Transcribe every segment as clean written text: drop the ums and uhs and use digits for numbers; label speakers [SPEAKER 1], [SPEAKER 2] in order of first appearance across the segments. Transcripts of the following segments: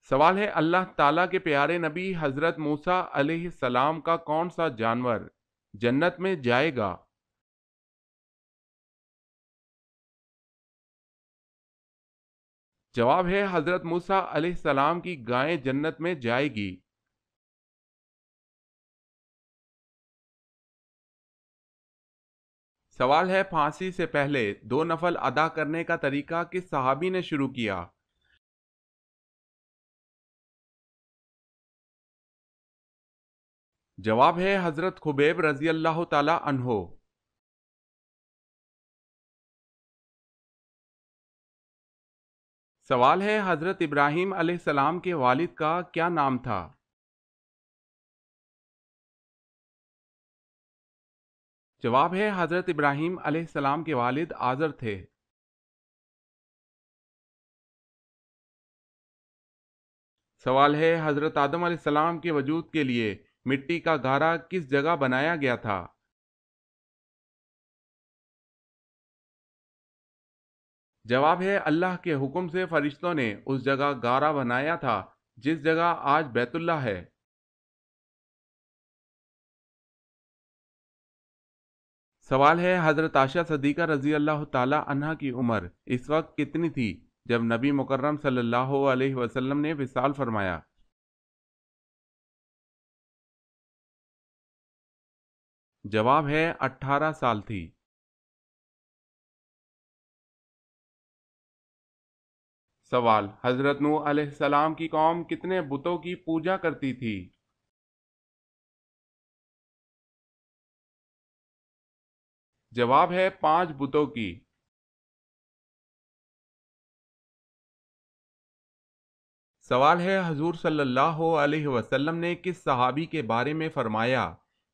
[SPEAKER 1] سوال ہے اللہ تعالیٰ کے پیارے نبی حضرت موسیٰ علیہ السلام کا کون سا جانور جنت میں جائے گا؟ جواب ہے حضرت موسیٰ علیہ السلام کی گائیں جنت میں جائے گی۔ سوال ہے پھانسی سے پہلے دو نفل ادا کرنے کا طریقہ کس صحابی نے شروع کیا؟ جواب ہے حضرت خبیب رضی اللہ تعالی عنہ۔ سوال ہے حضرت ابراہیم علیہ السلام کے والد کا کیا نام تھا؟ جواب ہے حضرت ابراہیم علیہ السلام کے والد آزر تھے۔ سوال ہے حضرت آدم علیہ السلام کے وجود کے لیے مٹی کا گھارا کس جگہ بنایا گیا تھا؟ جواب ہے اللہ کے حکم سے فرشتوں نے اس جگہ گارا بنایا تھا جس جگہ آج بیت اللہ ہے۔ سوال ہے حضرت عائشہ صدیقہ رضی اللہ تعالی عنہا کی عمر اس وقت کتنی تھی جب نبی مکرم صلی اللہ علیہ وسلم نے وصال فرمایا؟ جواب ہے 18 سال تھی۔ سوال حضرت نوح علیہ السلام کی قوم کتنے بتوں کی پوجا کرتی تھی؟ جواب ہے 5 بتوں کی۔ سوال ہے حضور صلی اللہ علیہ وسلم نے کس صحابی کے بارے میں فرمایا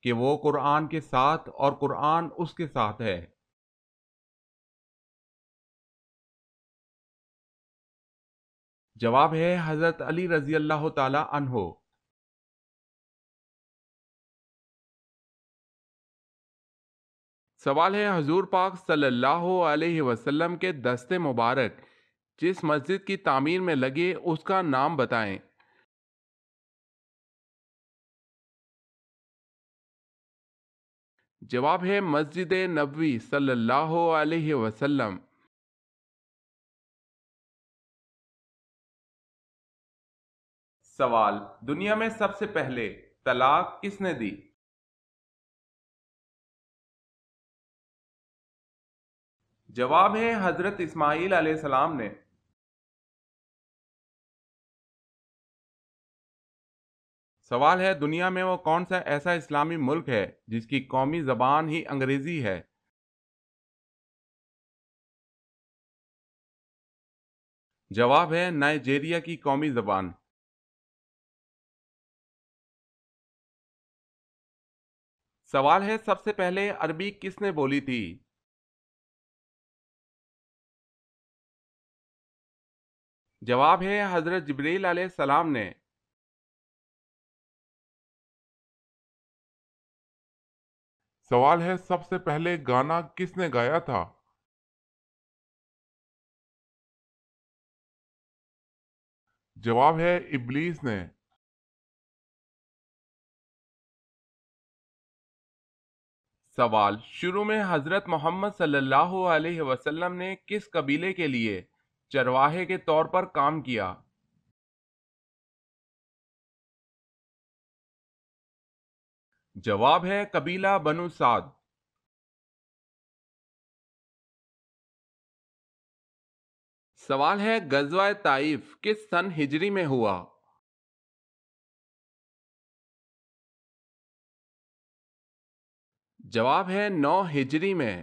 [SPEAKER 1] کہ وہ قرآن کے ساتھ اور قرآن اس کے ساتھ ہے؟ جواب ہے حضرت علی رضی اللہ تعالی عنہ۔ سوال ہے حضور پاک صلی اللہ علیہ وسلم کے دست مبارک جس مسجد کی تعمیر میں لگے اس کا نام بتائیں۔ جواب ہے مسجد نبوی صلی اللہ علیہ وسلم۔ سوال دنیا میں سب سے پہلے طلاق کس نے دی؟ جواب ہے حضرت اسماعیل علیہ السلام نے۔ سوال ہے دنیا میں وہ کون سا ایسا اسلامی ملک ہے جس کی قومی زبان ہی انگریزی ہے؟ جواب ہے نائجیریا کی قومی زبان۔ سوال ہے سب سے پہلے عربی کس نے بولی تھی؟ جواب ہے حضرت جبریل علیہ السلام نے۔ سوال ہے سب سے پہلے گانا کس نے گایا تھا؟ جواب ہے ابلیس نے۔ سوال شروع میں حضرت محمد صلی اللہ علیہ وسلم نے کس قبیلے کے لیے چرواہے کے طور پر کام کیا؟ جواب ہے قبیلہ بنو سعد۔ سوال ہے غزوہ طائف کس سن ہجری میں ہوا؟ جواب ہے 9 ہجری میں۔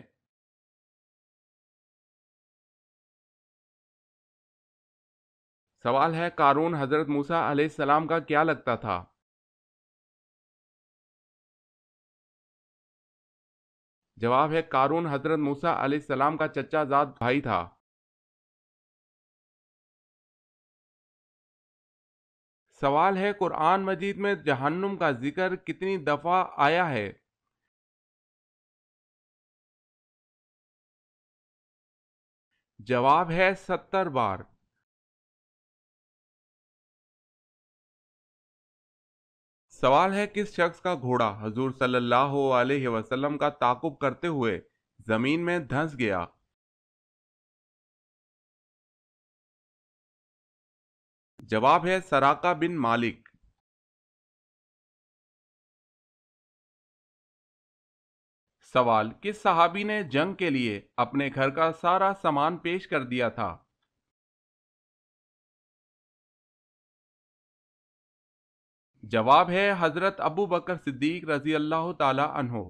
[SPEAKER 1] سوال ہے قارون حضرت موسیٰ علیہ السلام کا کیا لگتا تھا؟ جواب ہے قارون حضرت موسیٰ علیہ السلام کا چچا زاد بھائی تھا۔ سوال ہے قرآن مجید میں جہنم کا ذکر کتنی دفعہ آیا ہے؟ جواب ہے 70 بار۔ سوال ہے کس شخص کا گھوڑا حضور صلی اللہ علیہ وسلم کا تعاقب کرتے ہوئے زمین میں دھنس گیا؟ جواب ہے سراقہ بن مالک۔ سوال کس صحابی نے جنگ کے لیے اپنے گھر کا سارا سامان پیش کر دیا تھا؟ جواب ہے حضرت ابو بکر صدیق رضی اللہ تعالی عنہ۔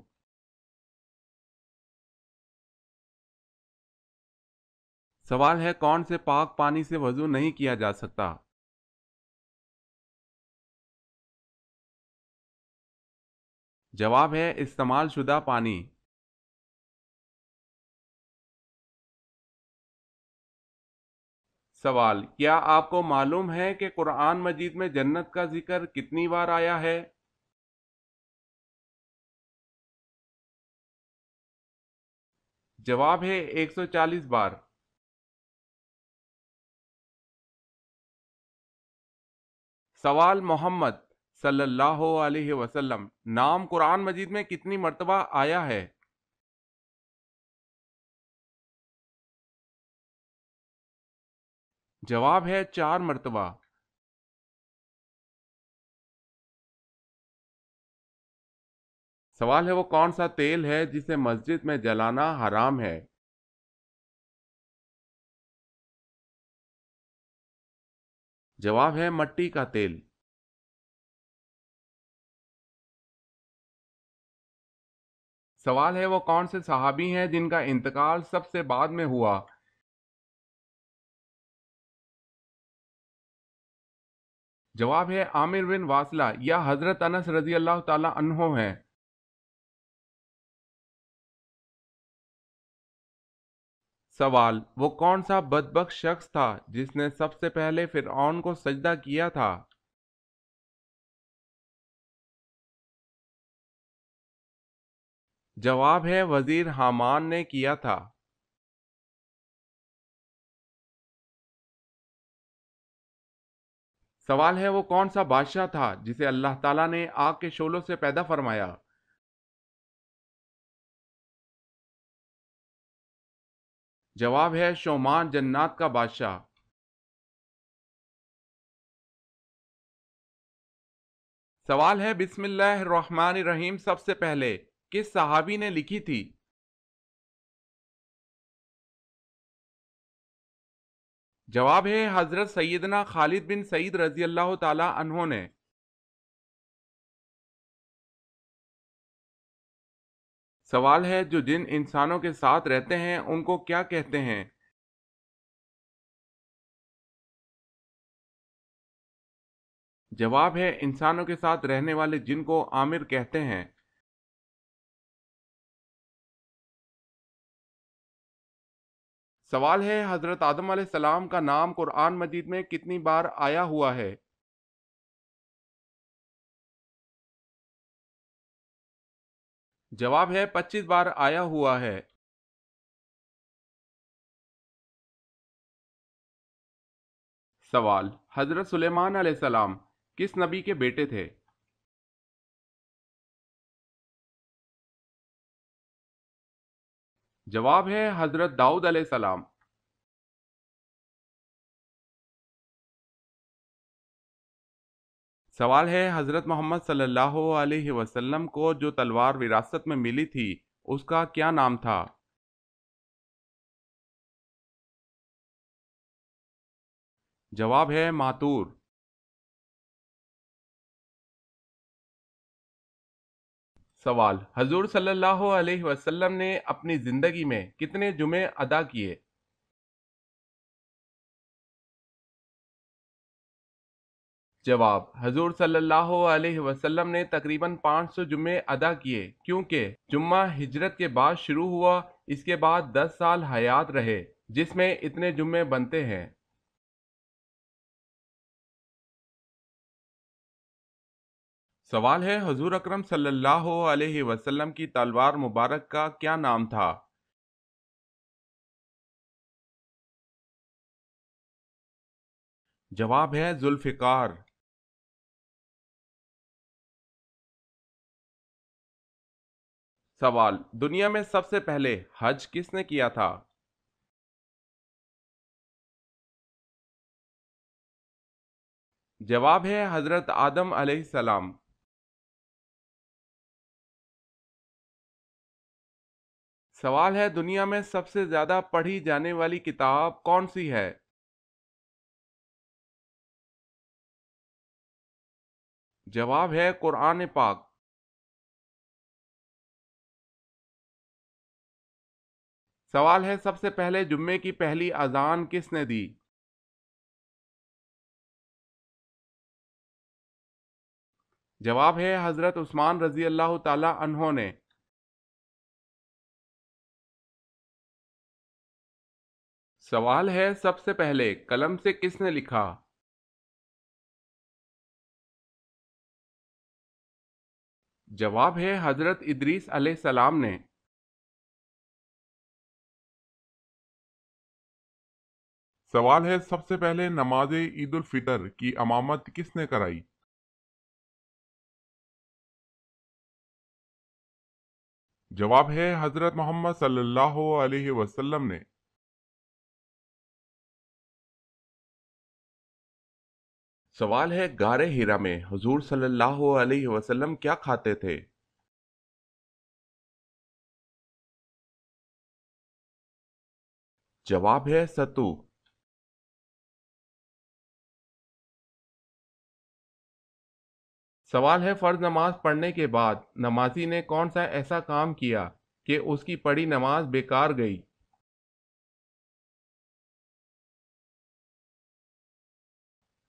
[SPEAKER 1] سوال ہے کون سے پاک پانی سے وضو نہیں کیا جا سکتا؟ جواب ہے استعمال شدہ پانی۔ سوال کیا آپ کو معلوم ہے کہ قرآن مجید میں جنت کا ذکر کتنی بار آیا ہے؟ جواب ہے 140 بار۔ سوال محمد صلی اللہ علیہ وسلم نام قرآن مجید میں کتنی مرتبہ آیا ہے؟ جواب ہے 4 مرتبہ۔ سوال ہے وہ کون سا تیل ہے جسے مسجد میں جلانا حرام ہے؟ جواب ہے مٹی کا تیل۔ سوال ہے وہ کون سے صحابی ہیں جن کا انتقال سب سے بعد میں ہوا؟ جواب ہے عامر بن واصلہ یا حضرت انس رضی اللہ تعالی عنہ ہیں۔ سوال وہ کون سا بدبخت شخص تھا جس نے سب سے پہلے فرعون کو سجدہ کیا تھا؟ جواب ہے وزیر حامان نے کیا تھا۔ سوال ہے وہ کون سا بادشاہ تھا جسے اللہ تعالیٰ نے آگ کے شعلوں سے پیدا فرمایا؟ جواب ہے شومان جنات کا بادشاہ۔ سوال ہے بسم اللہ الرحمن الرحیم سب سے پہلے کس صحابی نے لکھی تھی؟ جواب ہے حضرت سیدنا خالد بن سعید رضی اللہ تعالی عنہ نے۔ سوال ہے جو جن انسانوں کے ساتھ رہتے ہیں ان کو کیا کہتے ہیں؟ جواب ہے انسانوں کے ساتھ رہنے والے جن کو عامر کہتے ہیں۔ سوال ہے حضرت آدم علیہ السلام کا نام قرآن مجید میں کتنی بار آیا ہوا ہے؟ جواب ہے 25 بار آیا ہوا ہے۔ سوال حضرت سلیمان علیہ السلام کس نبی کے بیٹے تھے؟ جواب ہے حضرت داؤد علیہ السلام۔ سوال ہے حضرت محمد صلی اللہ علیہ وسلم کو جو تلوار وراثت میں ملی تھی اس کا کیا نام تھا؟ جواب ہے ماتور۔ سوال حضور صلی اللہ علیہ وسلم نے اپنی زندگی میں کتنے جمعے ادا کیے؟ جواب حضور صلی اللہ علیہ وسلم نے تقریباً 500 جمعے ادا کیے کیونکہ جمعہ ہجرت کے بعد شروع ہوا، اس کے بعد 10 سال حیات رہے جس میں اتنے جمعے بنتے ہیں۔ سوال ہے حضور اکرم صلی اللہ علیہ وسلم کی تلوار مبارک کا کیا نام تھا؟ جواب ہے ذوالفقار۔ سوال: دنیا میں سب سے پہلے حج کس نے کیا تھا؟ جواب ہے حضرت آدم علیہ السلام۔ سوال ہے: دنیا میں سب سے زیادہ پڑھی جانے والی کتاب کون سی ہے؟ جواب ہے قرآن پاک۔ سوال ہے: سب سے پہلے جمعے کی پہلی اذان کس نے دی؟ جواب ہے حضرت عثمان رضی اللہ تعالی عنہ نے۔ سوال ہے: سب سے پہلے قلم سے کس نے لکھا؟ جواب ہے حضرت ادریس علیہ السلام نے۔
[SPEAKER 2] سوال ہے سب سے پہلے نماز عید الفطر کی امامت کس نے کرائی؟ جواب ہے حضرت محمد صلی اللہ علیہ وسلم نے۔
[SPEAKER 1] سوال ہے: غار ہرا میں حضور صلی اللہ علیہ وسلم کیا کھاتے تھے؟ جواب ہے ستو۔ سوال ہے: فرض نماز پڑھنے کے بعد نمازی نے کون سا ایسا کام کیا کہ اس کی پڑھی نماز بیکار گئی؟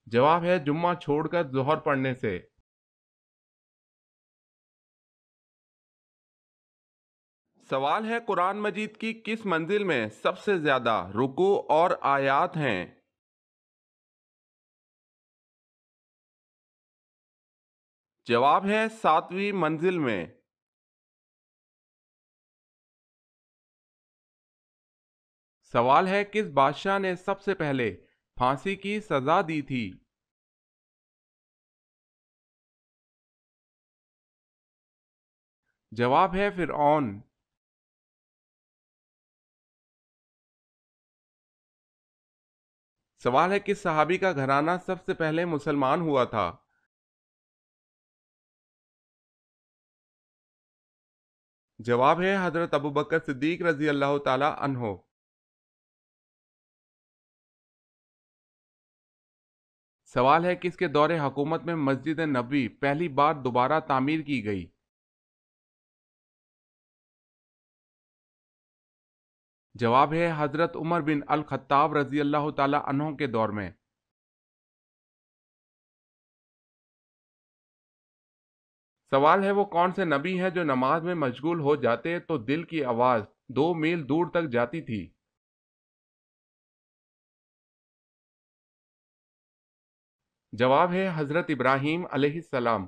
[SPEAKER 1] جواب ہے جمعہ چھوڑ کر ظہر پڑھنے سے۔ سوال ہے: قرآن مجید کی کس منزل میں سب سے زیادہ رکوع اور آیات ہیں؟ جواب ہے 7ویں منزل میں۔ سوال ہے: کس بادشاہ نے سب سے پہلے پھانسی کی سزا دی تھی؟ جواب ہے فرعون۔ سوال ہے: کس صحابی کا گھرانہ سب سے پہلے مسلمان ہوا تھا؟ جواب ہے حضرت ابوبکر صدیق رضی اللہ تعالی عنہ۔ سوال ہے: کس کے دور حکومت میں مسجد نبوی پہلی بار دوبارہ تعمیر کی گئی؟ جواب ہے حضرت عمر بن الخطاب رضی اللہ تعالی عنہ کے دور میں۔ سوال ہے: وہ کون سے نبی ہیں جو نماز میں مشغول ہو جاتے تو دل کی آواز 2 میل دور تک جاتی تھی؟ جواب ہے حضرت ابراہیم علیہ السلام۔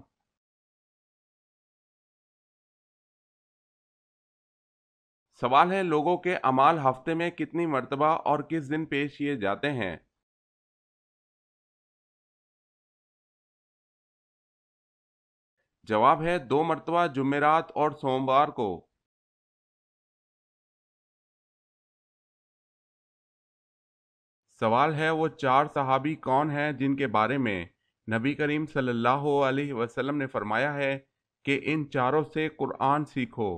[SPEAKER 1] سوال ہے: لوگوں کے اعمال ہفتے میں کتنی مرتبہ اور کس دن پیش کیے جاتے ہیں؟ جواب ہے 2 مرتبہ جمعرات اور سوموار کو۔ سوال ہے: وہ 4 صحابی کون ہیں جن کے بارے میں نبی کریم صلی اللہ علیہ وسلم نے فرمایا ہے کہ ان چاروں سے قرآن سیکھو؟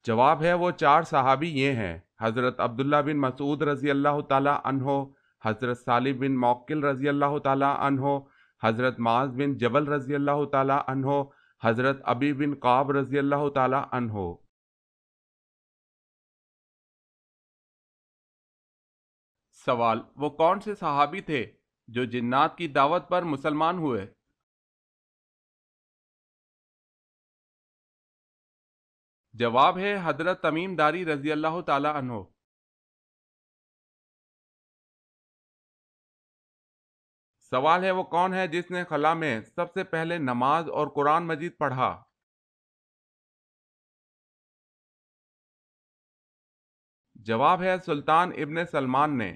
[SPEAKER 1] جواب ہے: وہ 4 صحابی یہ ہیں: حضرت عبداللہ بن مسعود رضی اللہ تعالی عنہ، حضرت صالح بن موقل رضی اللہ تعالی عنہ، حضرت معاذ بن جبل رضی اللہ تعالی عنہ، حضرت ابی بن قعب رضی اللہ تعالی عنہ۔ سوال: وہ کون سے صحابی تھے جو جنات کی دعوت پر مسلمان ہوئے؟ جواب ہے حضرت تمیم داری رضی اللہ تعالی عنہ۔ سوال ہے: وہ کون ہے جس نے خلا میں سب سے پہلے نماز اور قرآن مجید پڑھا؟ جواب ہے سلطان ابن سلمان نے۔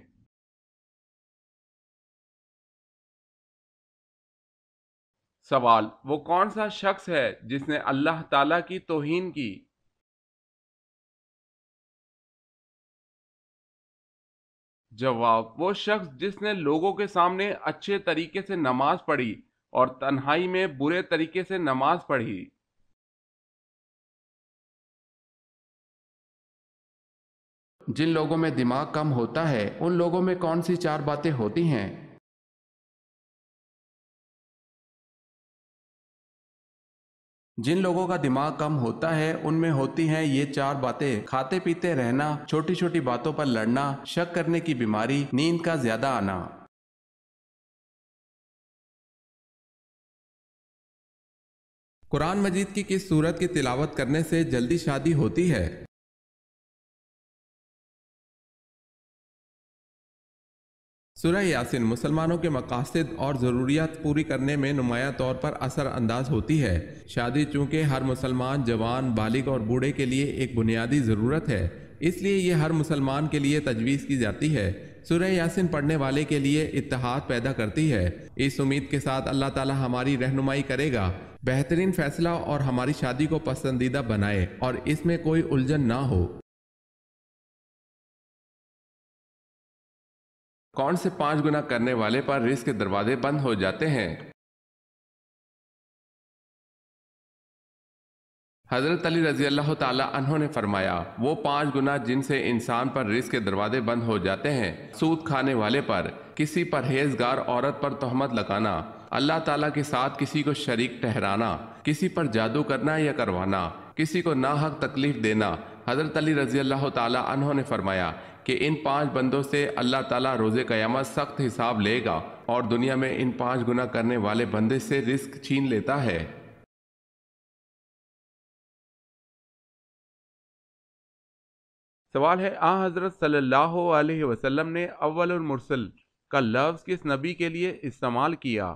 [SPEAKER 1] سوال: وہ کون سا شخص ہے جس نے اللہ تعالیٰ کی توہین کی؟ جواب: وہ شخص جس نے لوگوں کے سامنے اچھے طریقے سے نماز پڑھی اور تنہائی میں برے طریقے سے نماز پڑھی۔
[SPEAKER 3] جن لوگوں میں دماغ کم ہوتا ہے ان لوگوں میں کون سی چار باتیں ہوتی ہیں؟ جن لوگوں کا دماغ کم ہوتا ہے ان میں ہوتی ہیں یہ چار باتیں: کھاتے پیتے رہنا، چھوٹی چھوٹی باتوں پر لڑنا، شک کرنے کی بیماری، نیند کا زیادہ آنا۔ قرآن مجید کی کس سورت کی تلاوت کرنے سے جلدی شادی ہوتی ہے؟ سورہ یاسین مسلمانوں کے مقاصد اور ضروریات پوری کرنے میں نمایاں طور پر اثر انداز ہوتی ہے۔ شادی چونکہ ہر مسلمان جوان، بالغ اور بوڑھے کے لیے ایک بنیادی ضرورت ہے، اس لیے یہ ہر مسلمان کے لیے تجویز کی جاتی ہے۔ سورہ یاسین پڑھنے والے کے لیے اتحاد پیدا کرتی ہے۔ اس امید کے ساتھ اللہ تعالی ہماری رہنمائی کرے گا، بہترین فیصلہ اور ہماری شادی کو پسندیدہ بنائے اور اس میں کوئی الجھن نہ ہو۔ کون سے 5 گناہ کرنے والے پر رزق کے دروازے بند ہو جاتے ہیں؟ حضرت علی رضی اللہ تعالی عنہ نے فرمایا، وہ 5 گناہ جن سے انسان پر رزق کے دروازے بند ہو جاتے ہیں: سود کھانے والے پر، کسی پرہیزگار عورت پر تہمت لگانا، اللہ تعالیٰ کے ساتھ کسی کو شریک ٹھہرانا، کسی پر جادو کرنا یا کروانا، کسی کو ناحق تکلیف دینا۔ حضرت علی رضی اللہ تعالی عنہ نے فرمایا کہ ان 5 بندوں سے اللہ تعالیٰ روز قیامت سخت حساب لے گا اور دنیا میں ان 5 گناہ کرنے والے بندے سے رزق چھین لیتا ہے۔
[SPEAKER 1] سوال ہے: آن حضرت صلی اللہ علیہ وسلم نے اول المرسل کا لفظ کس نبی کے لیے استعمال کیا؟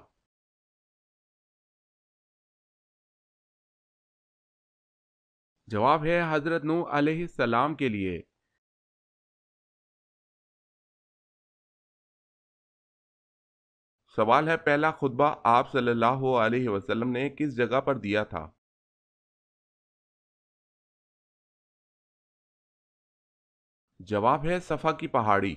[SPEAKER 1] جواب ہے حضرت نوح علیہ السلام کے لیے۔ سوال ہے: پہلا خطبہ آپ صلی اللہ علیہ وسلم نے کس جگہ پر دیا تھا؟ جواب ہے صفا کی پہاڑی۔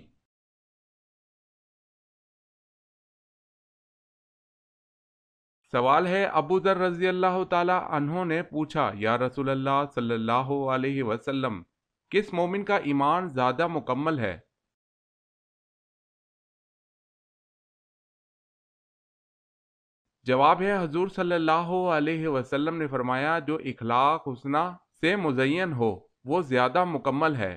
[SPEAKER 1] سوال ہے: ابو ذر رضی اللہ تعالی عنہ نے پوچھا، یا رسول اللہ صلی اللہ علیہ وسلم، کس مومن کا ایمان زیادہ مکمل ہے؟ جواب ہے حضور صلی اللہ علیہ وسلم نے فرمایا، جو اخلاق حسنہ سے مزین ہو وہ زیادہ مکمل ہے۔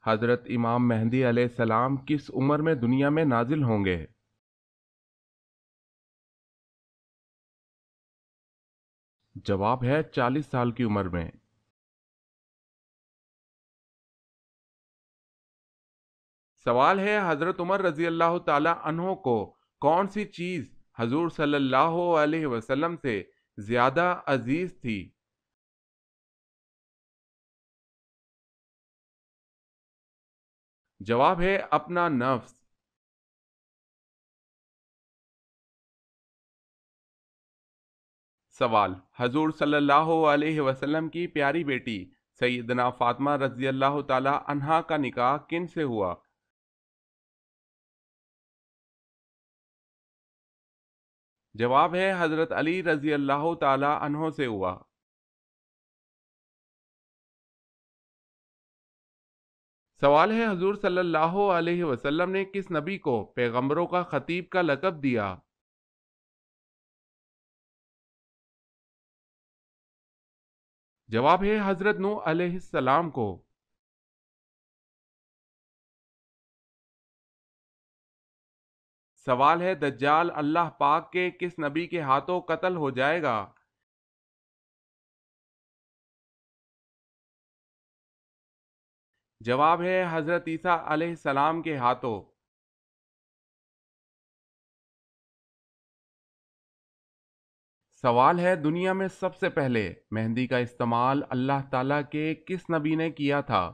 [SPEAKER 1] حضرت امام مہدی علیہ السلام کس عمر میں دنیا میں نازل ہوں گے؟ جواب ہے 40 سال کی عمر میں۔ سوال ہے: حضرت عمر رضی اللہ تعالی عنہ کو کون سی چیز حضور صلی اللہ علیہ وسلم سے زیادہ عزیز تھی؟ جواب ہے اپنا نفس۔ سوال: حضور صلی اللہ علیہ وسلم کی پیاری بیٹی سیدنا فاطمہ رضی اللہ تعالی عنہا کا نکاح کن سے ہوا؟ جواب ہے حضرت علی رضی اللہ تعالی عنہ سے ہوا۔ سوال ہے: حضور صلی اللہ علیہ وسلم نے کس نبی کو پیغمبروں کا خطیب کا لقب دیا؟ جواب ہے حضرت نوح علیہ السلام کو۔ سوال ہے: دجال اللہ پاک کے کس نبی کے ہاتھوں قتل ہو جائے گا؟ جواب ہے حضرت عیسیٰ علیہ السلام کے ہاتھوں۔ سوال ہے: دنیا میں سب سے پہلے مہندی کا استعمال اللہ تعالیٰ کے کس نبی نے کیا تھا؟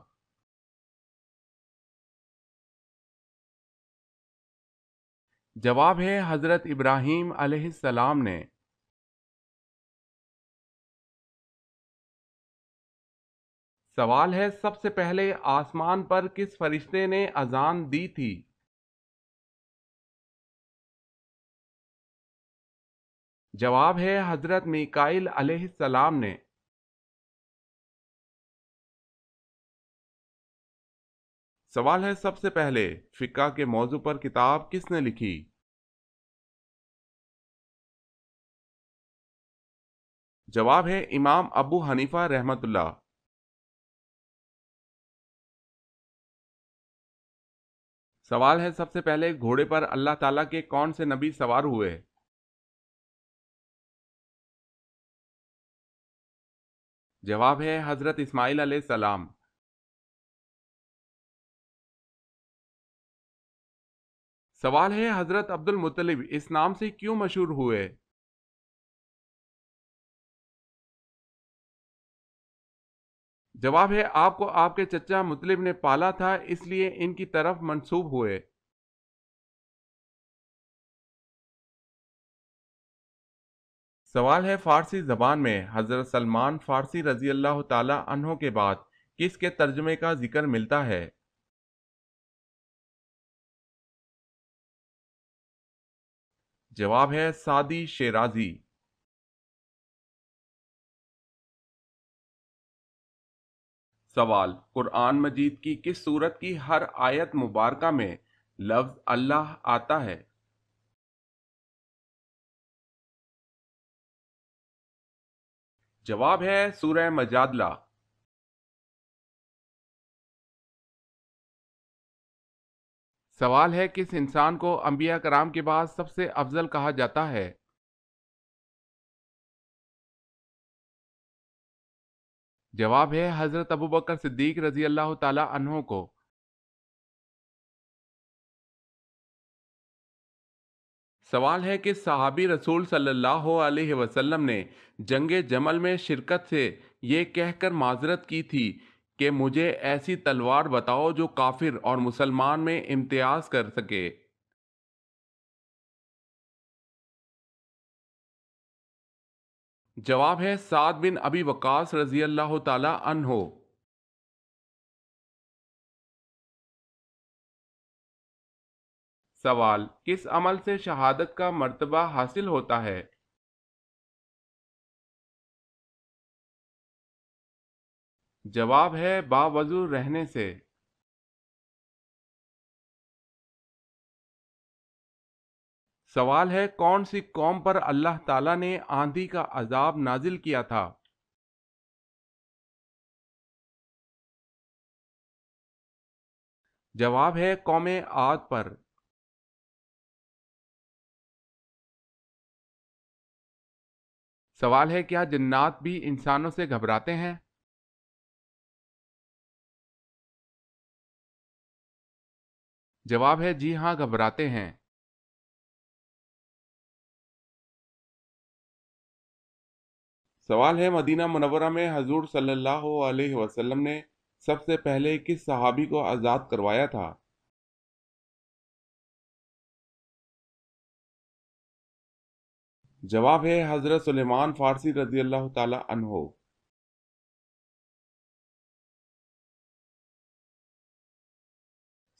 [SPEAKER 1] جواب ہے حضرت ابراہیم علیہ السلام نے۔ سوال ہے سب سے پہلے آسمان پر کس فرشتے نے اذان دی تھی؟ جواب ہے حضرت میکائیل علیہ السلام نے۔ سوال ہے سب سے پہلے فقہ کے موضوع پر کتاب کس نے لکھی؟ جواب ہے امام ابو حنیفہ رحمۃ اللہ۔ سوال ہے سب سے پہلے گھوڑے پر اللہ تعالیٰ کے کون سے نبی سوار ہوئے؟ جواب ہے حضرت اسماعیل علیہ السلام۔ سوال ہے حضرت عبد المطلب اس نام سے کیوں مشہور ہوئے؟ جواب ہے آپ کو آپ کے چچا مطلب نے پالا تھا اس لیے ان کی طرف منسوب ہوئے۔ سوال ہے فارسی زبان میں حضرت سلمان فارسی رضی اللہ تعالی عنہ کے بعد کس کے ترجمے کا ذکر ملتا ہے؟ جواب ہے سعدی شیرازی۔ سوال قرآن مجید کی کس سورت کی ہر آیت مبارکہ میں لفظ اللہ آتا ہے؟ جواب ہے سورہ مجادلہ۔ سوال ہے کس انسان کو انبیاء کرام کے بعد سب سے افضل کہا جاتا ہے؟ جواب ہے حضرت ابوبکر صدیق رضی اللہ تعالی عنہ کو۔ سوال ہے کہ صحابی رسول صلی اللہ علیہ وسلم نے جنگ جمل میں شرکت سے یہ کہہ کر معذرت کی تھی کہ مجھے ایسی تلوار بتاؤ جو کافر اور مسلمان میں امتیاز کر سکے۔ جواب ہے سعد بن ابی وقاص رضی اللہ تعالی عنہ۔ سوال کس عمل سے شہادت کا مرتبہ حاصل ہوتا ہے؟ جواب ہے باوضو رہنے سے۔ سوال ہے کون سی قوم پر اللہ تعالیٰ نے آندھی کا عذاب نازل کیا تھا؟ جواب ہے قوم عاد پر۔ سوال ہے کیا جنات بھی انسانوں سے گھبراتے ہیں؟ جواب ہے جی ہاں گھبراتے ہیں۔ سوال ہے مدینہ منورہ میں حضور صلی اللہ علیہ وسلم نے سب سے پہلے کس صحابی کو آزاد کروایا تھا؟ جواب ہے حضرت سلیمان فارسی رضی اللہ تعالی عنہ۔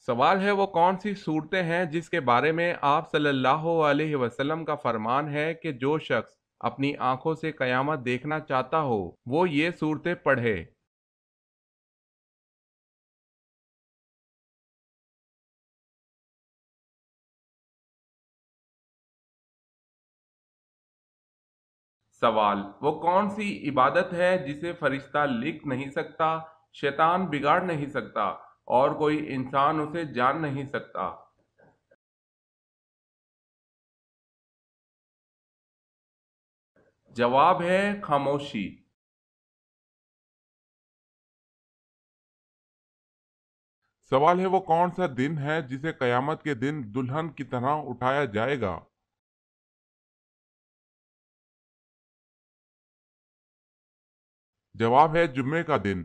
[SPEAKER 1] سوال ہے وہ کون سی صورتیں ہیں جس کے بارے میں آپ صلی اللہ علیہ وسلم کا فرمان ہے کہ جو شخص اپنی آنکھوں سے قیامت دیکھنا چاہتا ہو وہ یہ صورتیں پڑھے؟ سوال وہ کون سی عبادت ہے جسے فرشتہ لکھ نہیں سکتا، شیطان بگاڑ نہیں سکتا اور کوئی انسان اسے جان نہیں سکتا؟ جواب ہے خاموشی۔
[SPEAKER 2] سوال ہے وہ کون سا دن ہے جسے قیامت کے دن دلہن کی طرح اٹھایا جائے گا؟ جواب ہے جمعے کا دن۔